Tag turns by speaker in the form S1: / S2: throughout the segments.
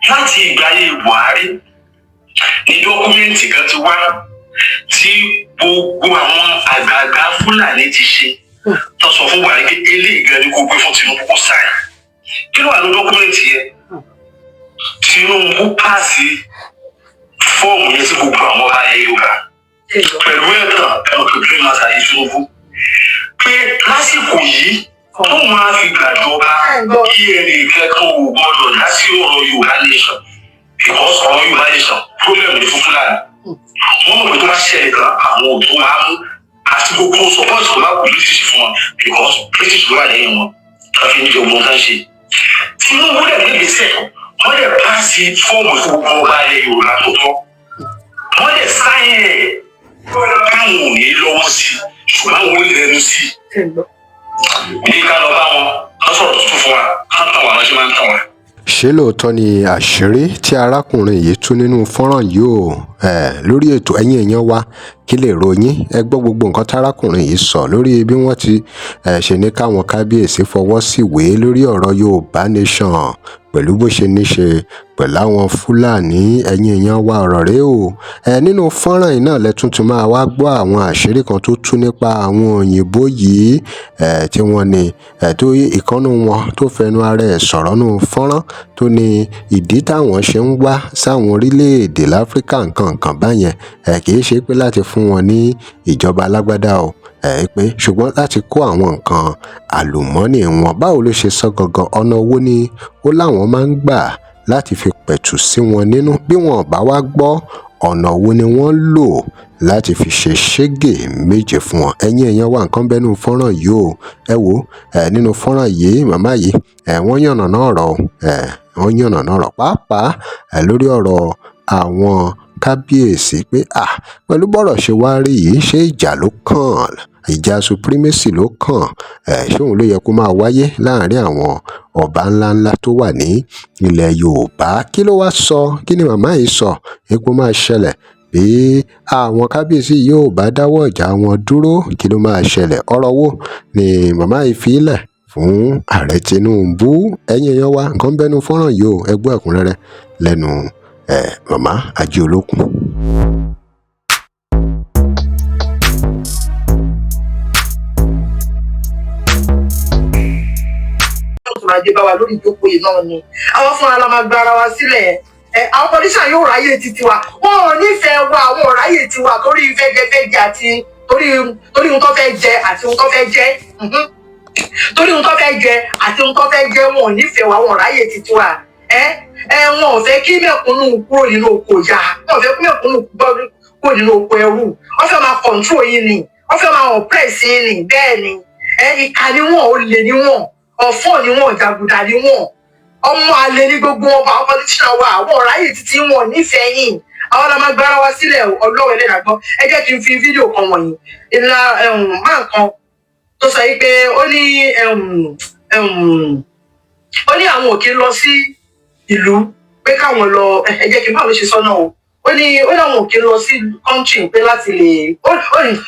S1: láti ìgbà ayé Buhari ní dọ́kúmẹ́ǹtì kan ti wá tí gbogbo àwọn àgbààgbà Fúlàní ti ṣe tó sọ fún Buhari pé eléyìí gan ni kò gbé fún Tinubu kó sáyìn. Kí ló wà ní dọ́kúmẹ́ǹtì yẹn? Tinubu pàṣẹ fọ́ọ̀mù yẹn sí gbogbo àwọn ọba ilẹ̀ Yorùbá pẹ̀lú ẹ̀tàn ẹ̀rọ pẹ̀lú Asiri Tinubu pé lásìkò yìí tó máa fi gbàjọba kí ẹnì kẹ́kọ̀ọ́ ò gbọ́dọ̀ dá sí ọ̀rọ̀ Yorùbá nation because ọ̀rọ̀ Yorùbá nation problem ní fún Fúlàní. Wọ́n mọ̀ pé tó bá ṣẹlẹ̀ kan àwọn òtún máa mú àti gbogbo support tó bá kù British fún wọn because British ló wà lẹ́yìn wọn tó fi ń jẹ ogun tán ṣe. Tinubu dẹ̀ gbé gbèsè wọ́n dẹ̀ pàṣẹ fọ́ọ̀mù fún gbogbo ọba ilẹ̀ Yorùbá tó tọ́. Wọ́n dẹ̀ sáyẹn ẹ̀ káwọn ò ní lọ́wọ́ sí ṣùgbọ́n àwọn ò lẹ́nu sí. Bí ká lọ bá wọn kán sọ̀rọ̀ tuntun fún wa kán tàn wá lọ́sẹ̀ máa ń tàn wá.
S2: Ṣé lóòótọ́ ni àṣírí tí arákùnrin yìí tú nínú fọ́nrán yìí ò lórí ètò ẹ̀yin èèyàn wa kí lè ròyìn ẹ gbọ́ gbogbo nǹkan tárákùnrin yìí sọ lórí bí wọ́n ti ṣe ní káwọn kábíyèsí fọwọ́ síwèé lórí ọ̀rọ̀ Yorùbá nation pẹ̀lú bó ṣe ní ṣe pẹ̀lú àwọn Fúlàní ẹ̀yin èèyàn wa ọ̀rọ̀ rèé o nínú fọ́nrán yìí náà lẹ́tún tún máa wá gbọ́ àwọn àṣírí kan tó tú nípa àwọn òyìnbó yìí tí wọ́n ní tó ìkànnù wọn tó fẹnu ara ẹ̀ sọ̀rọ̀ nù fọ́nrán tó ní ìdí táwọn ṣe ń wá sáwọn orílẹ̀-èdè láfíríkà nǹkan báyẹn kì í ṣe pé láti fún wọn ní ìjọba alágbádá o pé ṣùgbọ́n láti kó àwọn nǹkan àlùmọ́ọ́nì wọn báwo ló ṣe sọ gangan ọ̀nà owó ni ó láwọn máa ń gbà láti fi pẹ̀tù sí wọn nínú bí wọn bá wá gbọ́ ọ̀nà wo ni wọ́n lò láti fi ṣe ṣégè méje fún wọn ẹ̀yin èèyàn wa nǹkan bẹ́nu fọ́nrán yìí o ẹ wo nínú fọ́nrán yìí màmá yìí wọ́n yànnàná ọ̀rọ̀ wọ́n yànnàná ọ̀rọ̀ pàápàá lórí ọ̀rọ̀ àwọn kábíyèsí pé pẹ̀lú bọ́rọ̀ ṣe wá rí yìí ṣé ìjà ló kàn ìjà supremacy ló kàn ṣé òun ló yẹ kó máa wáyé láàrin àwọn ọba ńláńlá tó wà ní ilẹ̀ Yorùbá kí ló wá sọ kí ni màmá yìí sọ epo máa ṣẹlẹ̀ bí àwọn kábíyèsí yóò bá dáwọ́ ìjà wọn dúró kí ló máa ṣẹlẹ̀ ọ̀rọ̀ wo ni màmá yìí fi lẹ̀ fún ààrẹ Tinubu ẹ̀yin èèyàn wa nǹkan bẹ́nu fọ́nrán yìí o ẹ gbọ́ ẹ̀kúnrẹ́rẹ́ lẹ́nu màmá Ajé Olókun.
S3: Ajé bá wa lórí ìjókòó yìí náà ni àwọn fúnra la máa gba ara wa sílẹ̀ àwọn pọlíṣà yóò ráyè títí wa wọn ò nífẹ̀ẹ́ wa àwọn ò ráyè tiwa torí fẹ́jẹfẹ́jẹ àti torí ohun tó fẹ́ jẹ àti ohun tó fẹ́ jẹ torí ohun tó fẹ́ jẹ àti ohun tó fẹ́ jẹ wọn ò nífẹ̀ẹ́ wa wọn ò ráyè títí wa wọn ò fẹ́ kí mẹ̀kúnnù kúrò nínú oko ìyá wọn ò fẹ́ kí mẹ̀kúnnù kúrò nínú oko ẹrú wọn fẹ́ máa control yín ni wọn fẹ́ máa oppress yín ni bẹ́ẹ̀ ni ìkà ni wọn olè ni wọn ọ̀fọ̀ ni wọn jàgùdà ni wọn ọmọ àlè ní gbogbo ọba àwọn politician wa àwọn ọ̀ráyè títí wọn nífẹ̀ẹ́ yìí àwọn la máa gbára wa sílẹ̀ ọlọ́wọ́ ẹlẹ́dà gbọ́ ẹ jẹ́ kí n fi fídíò kan wọ̀nyí ìlà máa kan tó sọ yìí pé ó ní àwọn òkè lọ sí ìlú pé káwọn lọ ẹ jẹ́ kí n bá ló ṣe sọ́nà o ó ní àwọn òkè lọ sí country pé láti lè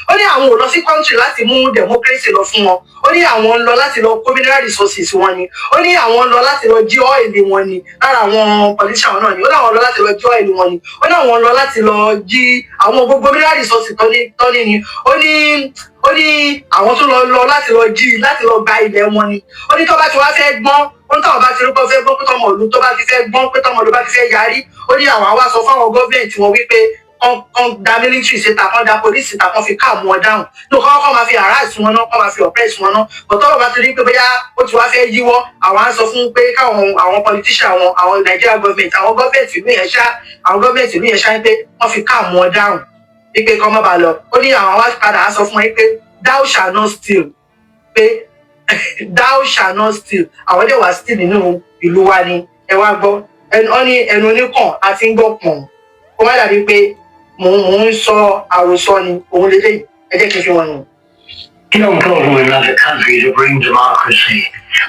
S3: ó ní àwọn ò lọ sí country láti mú democracy lọ fún wọn ó ní àwọn ń lọ láti lọ kó mineral resources wọn ni ó ní àwọn ń lọ láti lọ jí ọ́ìlì wọn ni lára àwọn politician náà ni ó ní àwọn ń lọ láti lọ jí ọ́ìlì wọn ni ó ní àwọn ń lọ láti lọ jí àwọn gbogbo mineral resources tó ní ni ó ní àwọn tó lọ láti lọ jí láti lọ gba ilẹ̀ wọn ni ó ní tó bá ti wá fẹ́ gbọ́n ó ní táwọn bá ti rí pé fẹ́ gbọ́n pé tọmọ ìlú tó bá ti fẹ́ gbọ́n pé tọmọ ìlú bá ti fẹ́ yarí ó ní àwọn àwa sọ fáwọn gọ́ọ̀mẹ̀ntì wọn wípé kan da military síta kan da police síta kan fi káàmù wọn dáhùn ní kọ́ máa fi harass wọn náà kọ́ máa fi oppress wọn náà bọ̀tọ́ bá ti rí pé bóyá ó ti wá fẹ́ yíwọ́ àwọn á sọ fún pé káwọn àwọn politician àwọn Nigeria government àwọn gọ́ọ̀mẹ̀ntì ìlú yẹn ṣá pé wọ́n fi káàmù wọn dáhùn wípé kọ́ mọ́ bá lọ ó ní àwọn wá padà á sọ fún wọn pé thou shall not steal pé thou shall not steal àwọn dẹ̀ wá steal nínú ìlú wa ni ẹ wá gbọ́ ẹnu oníkàn àti ń gbọ́ pọ̀n kó má dàbí pé mò ń sọ àròsọ ni òun lélẹ́yìn ẹ jẹ́ kí n fi wọn nù.
S4: You don't go to another country to bring democracy.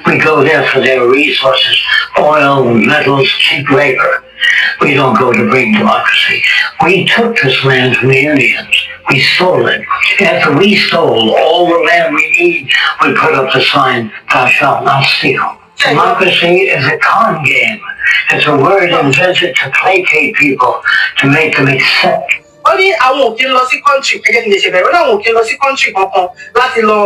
S4: We go there for their resources, oil, metals, cheap labor. We don't go to bring democracy. We took this land from the Indians. We stole it. After we stole all the land we need, we put up the sign, thou shalt not steal. Democracy is a con game. It's a word invented to placate people, to make them accept.
S3: Ó ní àwọn ò kí ń lọ sí country ẹ̀jẹ̀ kì í ṣe bẹ̀rẹ̀ ó ní àwọn ò kí ń lọ sí country kankan láti lọ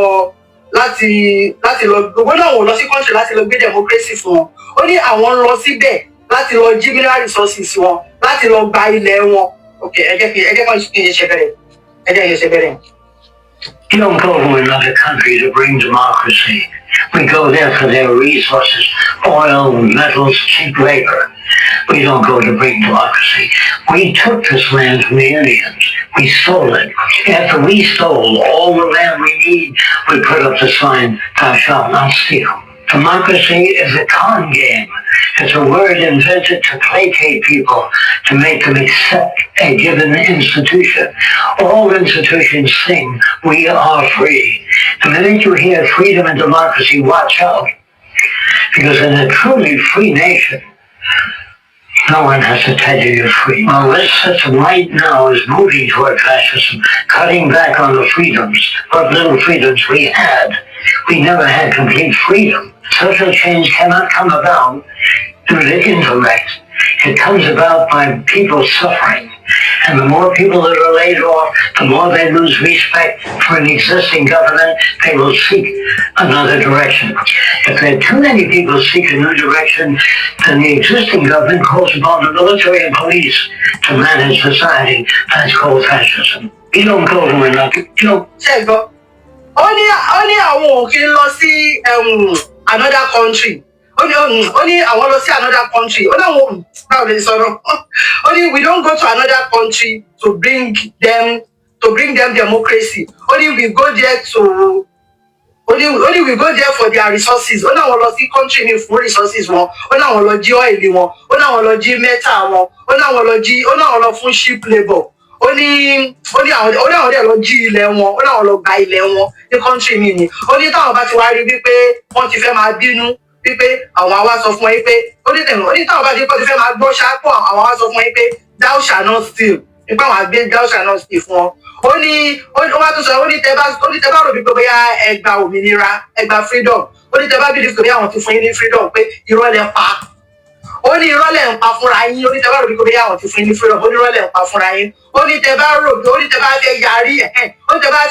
S3: gbogbo náà ò lọ sí country láti lọ gbé democracy fún wọn. Ó ní àwọn ń lọ síbẹ̀ láti lọ jí mineral resources wọn láti lọ gba ilẹ̀ wọn. Ok ẹ̀jẹ̀ kì í ṣe bẹ̀rẹ̀ ẹ̀jẹ̀ kì í ṣe bẹ̀rẹ̀.
S4: You don't go to another country to bring democracy. We go there for their resources, oil, metals, cheap labor. We don't go to bring democracy. We took this land from the Indians. We stole it. After we stole all the land we need, we put up the sign, "Thou shalt not steal." Democracy is a con game. It's a word invented to placate people, to make them accept a given institution. All institutions sing, "We are free." The minute you hear freedom and democracy, watch out. Because in a truly free nation, no one has to tell you you're free. Well, this system right now is moving toward fascism, cutting back on the freedoms, what little freedoms we had. We never had complete freedom. Social change cannot come about through the intellect. It comes about by people suffering. And the more people that are laid off, the more they lose respect for an existing government, they will seek another direction. If there are too many people seek a new direction, then the existing government calls upon the military and police to manage society. That's called fascism. You don't go to another.
S3: Ó ní àwọn ò kí ń lọ sí another country. Ó ní àwọn lọ sí another country. Ó láwọn báwo lè sọ̀rọ̀. Ó ní we don't go to another country to bring them democracy. Ó ní we go there to only we go there for their resources. Ó láwọn lọ sí country ní fún resources wọn. Ó láwọn lọ jí oil wọn. Ó láwọn lọ jí metal wọn. Ó láwọn lọ fún cheap labour. Ó ní àwọn dẹ̀ lọ jí ilẹ̀ wọn. Ó láwọn lọ gba ilẹ̀ wọn ní country mi ni. Ó ní táwọn bá ti wá rí wípé wọ́n ti fẹ́ máa bínú wípé àwọn àwa sọ fún ẹ pé ó ní táwọn bá ti fẹ́ máa gbọ́ ṣáàpọ̀ àwọn àwa sọ fún ẹ pé thou shall not steal nípa àwọn àgbẹ̀ thou shall not steal fún ọ. Ó wá tún sọ ó ní tẹ bá rò wípé bóyá ẹ gba òmìnira ẹ gba freedom. Ó ní tẹ bá bìlì pé àwọn ti fún yín ní freedom pé irọ́ lẹ pa. Ó ní irọ́ lẹ ń pa fúnra yín. Ó ní tẹ bá rò wípé bóyá àwọn ti fún yín ní freedom. Ó ní irọ́ lẹ ń pa fúnra yín. Ó ní tẹ bá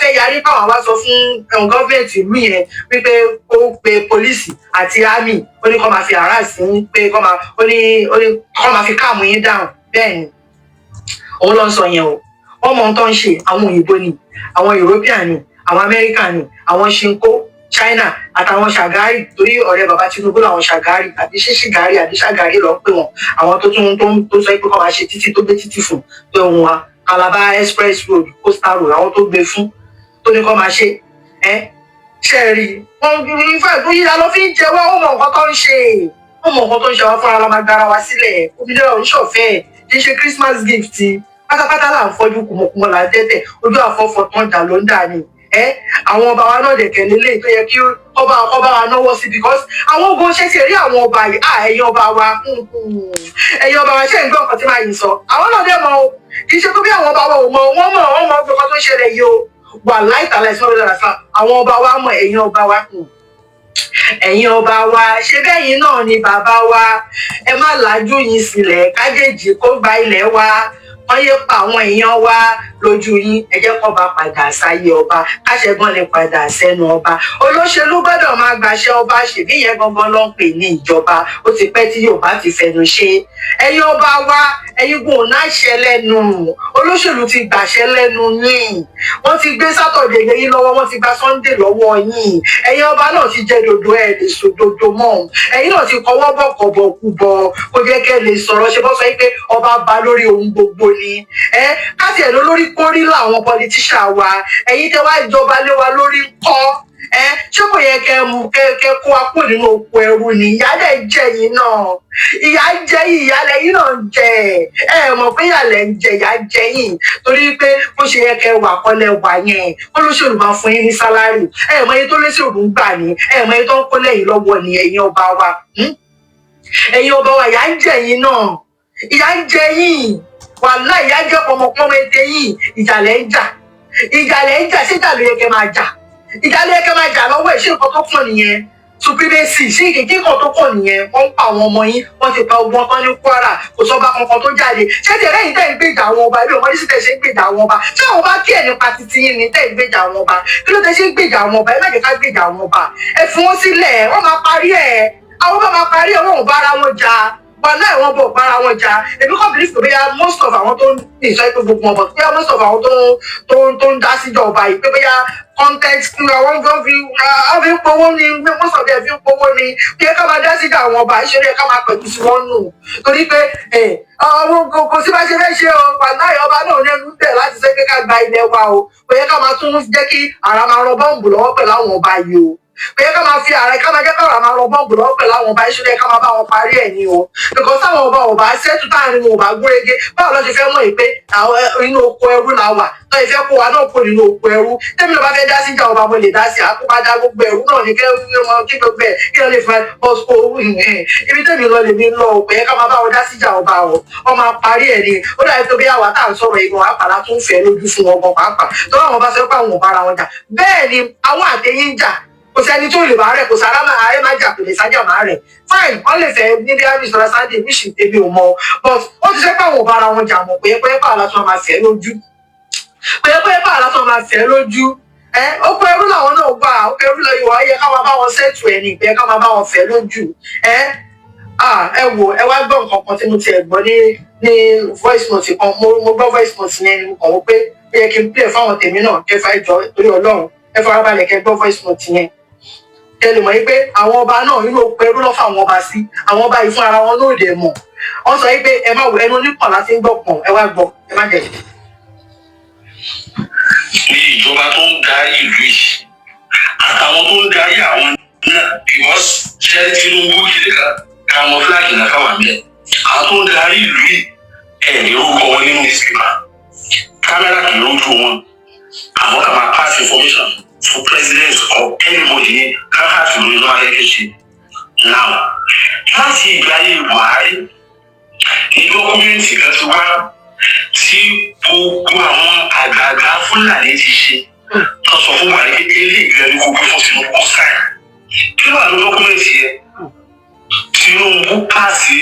S3: fẹ́ yarí káwọn wá sọ fún gọ́ọ̀mẹ̀ntì ìlú yẹn wípé ó pe pólísì àti ámì. Ó ní kó máa fi harass yín pé kó máa fi calm yín down. Bẹ́ẹ̀ ni òun ló ń sọ yẹn o. Wọ́n mọ ohun tó ń ṣe àwọn òyìnbó ni àwọn European ni àwọn American ni àwọn Shinko China àtàwọn Shagari torí ọ̀rẹ́ bàbá Tinubu làwọn Shagari àbí Shishigari àbí Shagari lọ ń pè wọ́n àwọn tó sọ pé kó máa ṣe títí tó gbé títí fún tó ń wa Calabar Express Road Coastal Road àwọn tó gbé fún tó ní kó máa ṣe ṣẹ́ẹ̀rì wọn ìfẹ́ tó yíra lọ fi ń jẹ wá ó mọ nǹkan tó ń ṣe wá fúnra la máa gbára wa sílẹ̀ òmìnira oníṣọ̀fẹ́ kì í ṣe Christmas gift pátápátá là ń fọ́jú kùmọ̀kùmọ̀ là ń tẹ́tẹ̀ ojú àfọ́fọ́ tán jà ló ń dà ní àwọn ọba wa náà dẹ̀kẹ̀ lélẹ̀ tó yẹ kí ọba wa náwó sí because àwọn ogun ṣe ti rí àwọn ọba yìí ẹ̀yin ọba wa ṣe ń gbọ́ nǹkan tí máa yìí sọ àwọn náà dẹ̀ mọ̀ o kì í ṣe tó bí àwọn ọba wa ò mọ̀ wọ́n mọ̀ ọgbọ́n kan tó ń ṣẹlẹ̀ yìí o wà láìtàlá ìsọ́nà lọ́dà sá àwọn ọba wa mọ̀ ẹ̀yin ọba wa ṣe bẹ́yìn náà ni bàbá wa ẹ má làájú yín sílẹ̀ kájèjì kó gba ilẹ̀ wa wọ́n yé pa àwọn èèyàn wa lójú yín ẹ jẹ́ kó bá padà sáyé ọba káṣẹ́gbọ́n lè padà sẹ́nu ọba olóṣèlú gbọ́dọ̀ máa gbàṣẹ ọba ṣèbí yẹn gangan ló ń pè ní ìjọba ó ti pẹ́ tí Yorùbá ti fẹnu ṣe ẹ̀yin ọba wa ẹ̀yin gùn náà ṣẹ lẹ́nu olóṣèlú ti gbàṣẹ lẹ́nu yín wọ́n ti gbé Sátọ̀dé yín lọ́wọ́ wọ́n ti gba Sunday lọ́wọ́ yín ẹ̀yin ọba náà ti jẹ dòdò ẹ̀ lè so dòdò mọ́ ẹ̀yin náà ti kọwọ́ bọ̀ kọ̀bọ̀kúbọ̀ kó jẹ́ kẹ́ lè sọ̀rọ̀ ṣe bọ́ sọ pé ọba bá lórí ohun gbogbo ni káti ẹ̀ lórí kórí làwọn politician wa ẹ̀yin tẹ́ wá jọba lé wa lórí ńkọ́ ṣé kò yẹ kẹ́ kó wa kúrò nínú oko ẹrú ni ìyá dẹ̀ jẹ yín náà ìyá jẹ yín ìyá lẹ́yìn náà ń jẹ mọ̀ pé ìyá lẹ ń jẹ ìyá jẹ yín torí pé bó ṣe yẹ kẹ́ wà kọ́lẹ̀ wà yẹn kó lóṣèlú máa fún yín ní sálárì mọ iye tó lóṣèlú ń gbà ní mọ iye tó ń kó lẹ́yìn lọ́wọ́ ní ẹ̀yin ọba wa ìyá ń jẹ yín náà ìyá ń jẹ yín wàhálà ìyá jẹ ọmọkùnrin ètè yìí ìjàlẹ̀ ń jà síjà ló yẹ kẹ́ máa jà ìjà ló yẹ kẹ́ máa jà lọ́wọ́ ẹ̀ ṣé nǹkan tó pọ̀ nìyẹn supremacy sí ìkéjì kan tó kọ̀ nìyẹn wọ́n ń pa àwọn ọmọ yín wọ́n ti pa ogun ọkàn ní Kwara kò sọ́ba kankan tó jáde ṣé ti ẹ̀rẹ́yìn tẹ̀ ń gbèjà àwọn ọba ibi ìwọ́n ní sí tẹ̀ ṣe ń gbèjà àwọn ọba ṣé àwọn ọba kí ẹ̀ nípa titi yín ni tẹ̀ ń gbèjà àwọn ọba kí ló tẹ̀ ṣe ń gbèjà àwọn ọba ẹ má jẹ́ ká gbèjà àwọn ọba ẹ fi wọ́n sílẹ̀ wọ́n máa parí ẹ̀ àwọn ọba máa parí ẹ̀ wọ́n ò bá ara wọn jà wàhálà ìwọ̀n bọ̀ bára wọn jà èmi kàn believe pé bóyá most of àwọn tó ń ní ìsọ ìpè gbogbo wọn bọ̀ bóyá most of àwọn tó ń dá síjọba yìí pé bóyá context àwọn gan fi ń powó ni most of them fi ń powó ni bí ẹ ká máa dá síjà àwọn ọba ìṣeré ẹ ká máa pẹ̀lú sí wọn nù torí pé àwọn kò sí bá ṣe fẹ́ ṣe o wàhálà ọba náà lẹ́nu tẹ̀ láti ṣe pé ká gba ilẹ̀ wa o bóyá ká máa tún jẹ́ kí ara máa rọ bọ́ǹbù lọ́wọ́ pẹ̀lú àwọn ọba yìí o bẹ́ẹ̀ ká máa fi ààrẹ ká máa jẹ́ káwọn máa lọ bọ́ǹbù lọ́wọ́ pẹ̀lú àwọn ọba ìṣúlẹ̀ ká máa bá wọn parí ẹ̀ ní o because táwọn ọba ṣẹ́tù táàrin wọn ọba gúnrégé báwo ló ṣe fẹ́ mọ̀ pé àwọn inú oko ẹrú la wà tó ìfẹ́ kó wa náà kó nínú oko ẹrú tẹ́mi ló bá fẹ́ dá sí ìjà ọba mo lè dá sí àkóbá dá gbogbo ẹrú náà ní kí gbogbo ẹ̀ kí ló lè fa ọ̀sùn owó ibi tẹ́mi lọ lèmi lọ ò pé ká máa bá wọn dá sí ìjà ọba o wọ́n máa parí ẹ̀ ní ó dàbí tó bí àwa tá à ń sọ̀rọ̀ ìgbọ̀n àpàlà tó ń fẹ́ lójú fún ọgbọ̀n pàápàá tó láwọn bá sọ pé àwọn ò bára wọn jà bẹ́ẹ̀ ni àwọn àtẹ̀yìn jà kò sẹ́ni tó lè bá rẹ̀ kò sára máa ayé máa jà kò lè sájà máa rẹ̀ fine wọ́n lè fẹ́ níbi àbí sọ̀rọ̀ sáńdé níṣì tèmi ò mọ̀ but ó ti sẹ́ pé àwọn ò bára wọn jà mọ̀ pé pààlà tó máa fẹ́ lójú pààlà tó máa fẹ́ lójú ó pé ẹrú làwọn náà gbà ó pé ẹrú lọ ìwà yẹ ká máa bá wọn sẹ́tù ẹ̀ ní ìpẹ́ ká máa bá wọn fẹ́ lójú ẹ wò ẹ wá gbọ́ nǹkan kan tí mo ti ẹ̀ gbọ́ ní voice note kan mo gbọ́ voice note yẹn ni mo kàn wọ́n pé ó yẹ kí n play fáwọn tèmi náà kẹfà ìjọ torí Ọlọ́run ẹ farabalẹ̀ kẹ gbọ́ voice note yẹn tẹ́lẹ̀ mọ̀ pé àwọn ọba náà nínú pẹ̀lú lọ́fà àwọn ọba sí àwọn ọba yìí fún ara wọn náà dẹ̀ mọ̀ wọ́n sọ pé ẹ má wọ ẹnu onípọ̀ láti ń gbọ́ pọ̀n ẹ wá gbọ́ ẹ má jẹ̀.
S1: ní ìjọba tó ń darí ìlú yìí àtàwọn tó ń darí àwọn náà because ṣe Tinubu kiri káwọn fúláàgì náà káwà mẹ́ àwọn tó ń darí ìlú yìí ẹ̀ ní orúkọ wọn nínú ìsìnkà kámẹ́rà kì í lójú wọn àwọn kan máa pass information for president or anybody can have to lose one election. Now, láti ìgbà ayé Buhari ní dọ́kúmẹ́ǹtì kan ti wá tí gbogbo àwọn àgbààgbà Fúlàní ti ṣe tó sọ fún Buhari pé ilé ìgbẹ́ ní gbogbo fún Tinubu sáyà. Kí ló wà ní dọ́kúmẹ́ǹtì yẹn? Tinubu pàṣẹ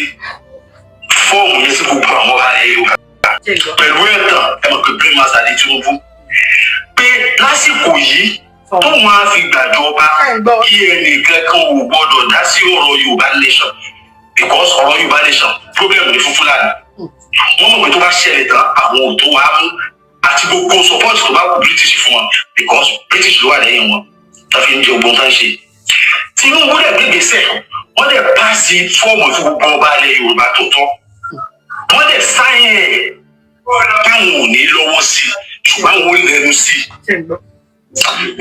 S1: fọ́ọ̀mù yẹn sí gbogbo àwọn ọba ilẹ̀ Yorùbá pẹ̀lú ẹ̀tàn ẹ̀mọ̀ pé bí màsà ní Tinubu pé lásìkò yìí tó máa fi gbàjọba kí ẹnìkan kan ò gbọdọ̀ dá sí ọ̀rọ̀ Yorùbá nation because ọ̀rọ̀ Yorùbá nation problem ní fún Fúlàní wọ́n mọ̀ pé tó bá ṣẹlẹ̀ tán àwọn ò tó wá mú àti gbogbo support tó bá kú British fún wọn because British ló wà lẹ́yìn wọn tó fi ń jẹ ogun tán ṣe Tinubu dẹ̀ gbégbèsè wọ́n dẹ̀ pàṣẹ fọ́ọ̀mù fún gbogbo ọba ilẹ̀ Yorùbá tó tọ́ wọ́n dẹ̀ sáyẹn ẹ̀ báwọn ò ní lọ́wọ́ sí ṣùgbọ́n àwọn ò lẹ́nu sí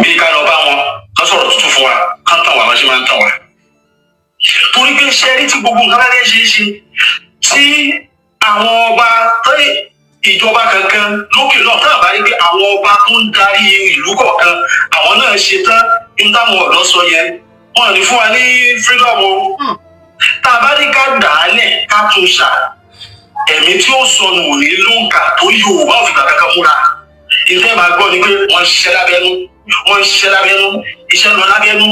S1: bí ká lọ bá wọn kán sọ̀rọ̀ tuntun fún wa kán tàn wá bá ṣe máa ń tàn wá. torí pé ṣẹ́rí tí gbogbo nǹkan bá lè ṣe é ṣe tí àwọn ọba tó ìjọba kankan lókè náà tá a bá rí pé àwọn ọba tó ń darí ìlú kọ̀ọ̀kan àwọn náà ṣe tán ní táwọn ọ̀dọ́ sọ yẹn wọn ní fún wa ní freedom o tá a bá ní ká dà á lẹ̀ ká tún ṣà ẹ̀mí tí ó sọnù ò ní lóǹkà tó Yorùbá ò fi gbà kankan múra ìfẹ́ máa gbọ́ ni pé wọ́n ń ṣiṣẹ́ lábẹ́nú iṣẹ́ lọ lábẹ́nú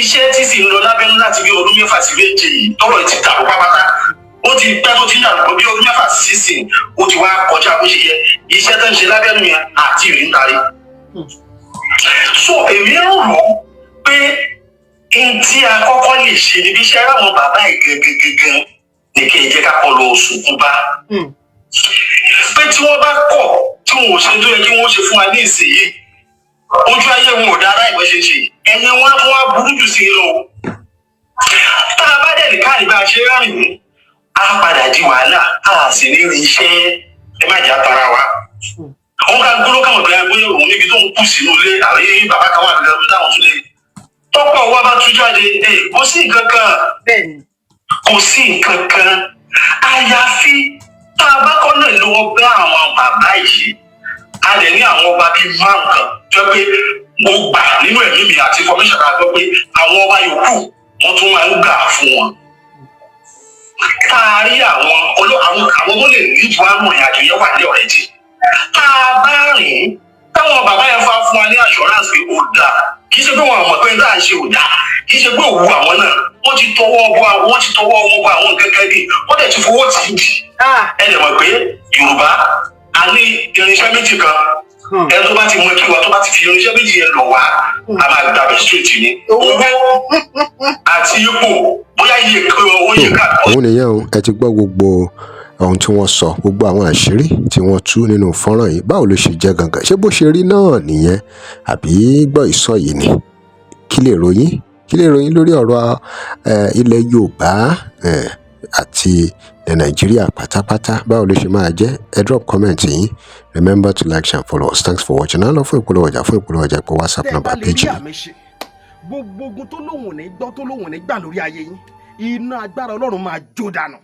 S1: iṣẹ́ tí sì ń lọ lábẹ́nú láti bí ọdún 6 sí 7 yìí tọ́rọ̀ ti dàrú pápátá ó ti pẹ́ tó ti ń dàrú bí ọdún 6 sí 6 ó ti wá kọjá bó ṣe yẹ iṣẹ́ tó ń ṣe lábẹ́nú yẹn àti ìrìn tari. so èmi ń rò pé n tí a kọ́kọ́ lè ṣe níbi iṣẹ́ ráwọn bàbá ìgẹ̀gẹ̀gẹ̀gẹ̀ ní kí ẹ jẹ́ ká kọ́ lọ sùkú bá pé tí wọ́n bá kọ̀ tí wọn ò ṣe tó yẹ kí wọ́n ṣe fún wa ní ìsinyìí ojú ayé wọn ò dára ìwé ṣe ṣe ẹni wọn fún wa burú jù sí lọ tá a bá dẹ̀ ní káàdì bá a ṣe rárìn mú a padà di wàhálà a sì ní rí iṣẹ́ ẹ má jà tara wa wọn ká gbóló káwọn ìgbà ẹgbẹ́ òun níbi tó ń kù sínú ilé àrí bàbá kan wà nígbà táwọn tún lé tọ́pọ̀ wa bá tún jáde kò sí nǹkan kan àyàfi tá a bá kọ́ náà lọ́wọ́ bẹ́ àwọn bàbá yìí a lè ní àwọn ọba bíi 5 kan tó pé mo gbà nínú ẹ̀mí mi àti information kan gbọ́ pé àwọn ọba yòókù wọ́n tún máa ń gbà fún wọn. tá a rí àwọn tó lè ní ju àwọn ìrìnàjò yẹn wà ní ọ̀rẹ́dì tá a bá rìn táwọn bàbá yẹn fà fún wa ní assurance pé ó dáa kì í ṣe pé wọn àmọ̀ pé nígbà ṣe ò dáa, kì í ṣe pé òwú àwọn náà wọ́n ti tọwọ́ ọmọ bọ àwọn kẹ́kẹ́ bí wọ́n dẹ̀ ti fowó tì í jì. Ẹ lè mọ̀ pé Yorùbá a ní irinṣẹ́ méjì kan, ẹ tó bá ti mọ kí wa tó bá ti fi irinṣẹ́ méjì yẹn lọ wá a máa gbàgbé straight ni owó àti ipò bóyá iye oyè ká.
S2: òun nìyẹn o, ẹ ti gbọ́ gbogbo ohun tí wọ́n sọ, gbogbo àwọn àṣírí tí wọ́n tú nínú fọ́nrán yìí. Báwo ló ṣe jẹ́ gangan? Ṣé bó ṣe rí náà nìyẹn àbí gbọ́ ìsọ yìí ni? Kí lè ròyìn lórí ọ̀rọ̀ ilẹ̀ Yorùbá àti Nàìjíríà pátápátá? Báwo ló ṣe máa jẹ́? Ẹ drop comment yín. Remember to like, share and follow us. Thanks for watching. Náà lọ fún ìpolówó ọjà pé WhatsApp number page yìí.
S5: Gbogbo ogun tó lóhùn ní gbọ́ tó lóhùn ní gbà lórí ayé yín, iná agbára Ọlọ́run máa jó dànù.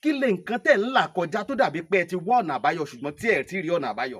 S5: Kí lè nǹkan tẹ̀ ń là kọjá tó dàbí pé ẹ ti wá ọ̀nà àbáyọ ṣùgbọ́n tí ẹ ti rí ọ̀nà àbáyọ.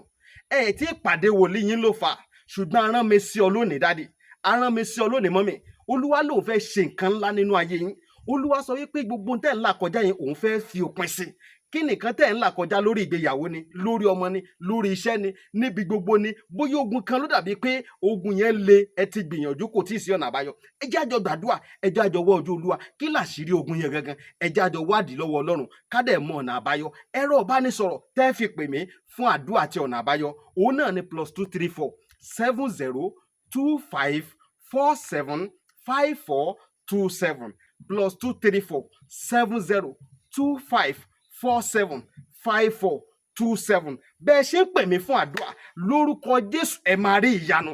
S5: Ẹ ti pàdé wòlíì yín ló fà, ṣùgbọ́n arán mi sí ọ lónìí dádì, arán mi sí ọ lónìí mọ́mì. Olúwa lòun fẹ́ ṣe nǹkan ńlá nínú ayé yín. Olúwa sọ wípé gbogbo tẹ̀ ń là kọjá yẹn òun fẹ́ fi òpin sí. Kí nìkan tẹ̀ ń là kọjá lórí ìgbéyàwó ni, lórí ọmọ ni, lórí iṣẹ́ ni, níbi gbogbo ni, bóyá ogun kan ló dàbí pé ogun yẹn le, ẹ ti gbìyànjú kò tí ì sí ọ̀nà àbáyọ. Ẹ jẹ́ àjọ gbàdúrà, ẹ jẹ́ àjọ wá ojú Olúwa, kí làṣírí ogun yẹn gangan, ẹ jẹ́ àjọ wádìí lọ́wọ́ Ọlọ́run ká dẹ̀ mọ ọ̀nà àbáyọ. Ẹ̀rọ ìbánisọ̀rọ̀ tẹ́ fi pè mí fún àdúrà àti ọ̀nà àbáyọ, òun náà ni +234 70 25 47 5427 +234 70 25 47 5427. Bẹ́ẹ̀ ṣe ń pè mí fún àdúrà lórúkọ Jésù ẹ máa rí ìyanu.